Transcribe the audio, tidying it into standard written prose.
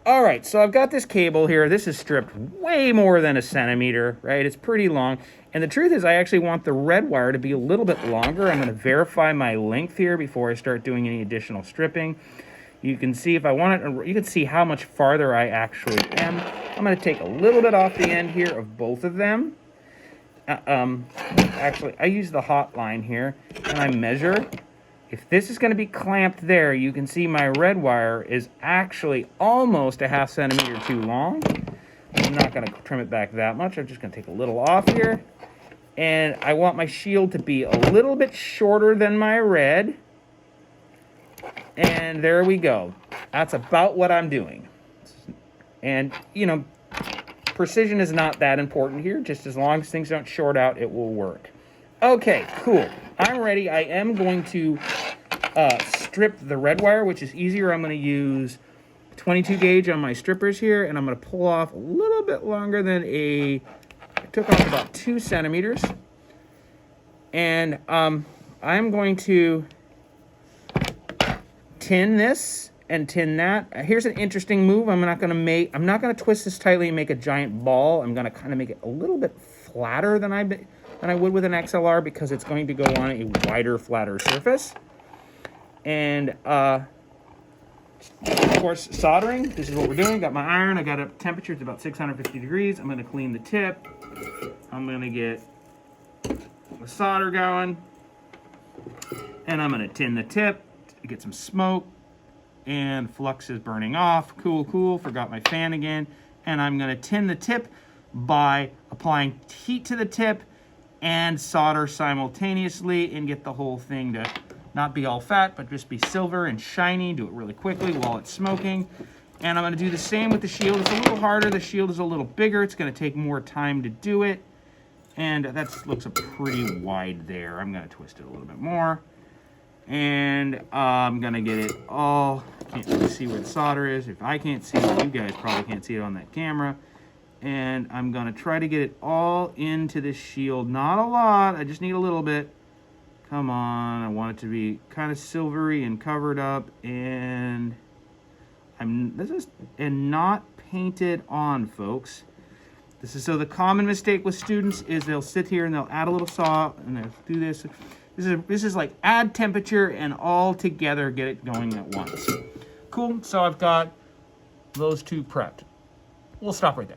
All right, so I've got this cable here. This is stripped way more than a centimeter, right? It's pretty long. And the truth is I actually want the red wire to be a little bit longer. I'm gonna verify my length here before I start doing any additional stripping. You can see if I want it, you can see how much farther I actually am. I'm gonna take a little bit off the end here of both of them. Actually, I use the hot line here and I measure. If this is going to be clamped there, you can see my red wire is actually almost a ½ centimeter too long. I'm not going to trim it back that much. I'm just going to take a little off here. And I want my shield to be a little bit shorter than my red. And there we go. That's about what I'm doing. And, you know, precision is not that important here. Just as long as things don't short out, it will work. Okay, cool. I'm ready. I am going to strip the red wire, which is easier. I'm going to use 22 gauge on my strippers here, and I'm going to pull off a little bit longer than I took off about 2 centimeters. And I'm going to tin this and tin that. Here's an interesting move. I'm not going to twist this tightly and make a giant ball. I'm going to kind of make it a little bit flatter than I would with an XLR, because it's going to go on a wider, flatter surface. And of course, soldering. This is what we're doing. Got my iron. I got a temperature. It's about 650 degrees. I'm going to clean the tip. I'm going to get the solder going, and I'm going to tin the tip to get some smoke. And flux is burning off. Cool, cool. Forgot my fan again. And I'm going to tin the tip by applying heat to the tip and solder simultaneously, and get the whole thing to not be all fat, but just be silver and shiny. Do it really quickly while it's smoking. And I'm going to do the same with the shield. It's a little harder. The shield is a little bigger. It's going to take more time to do it. And that looks pretty wide there. I'm going to twist it a little bit more. And I'm going to get it all. I can't really see where the solder is. If I can't see it, you guys probably can't see it on that camera. And I'm going to try to get it all into the shield. Not a lot. I just need a little bit. Come on. I want it to be kind of silvery and covered up. And not painted on, folks. This is so the common mistake with students is they'll sit here and they'll add a little salt and they'll do this. This is like add temperature and all together get it going at once. Cool. So I've got those two prepped. We'll stop right there.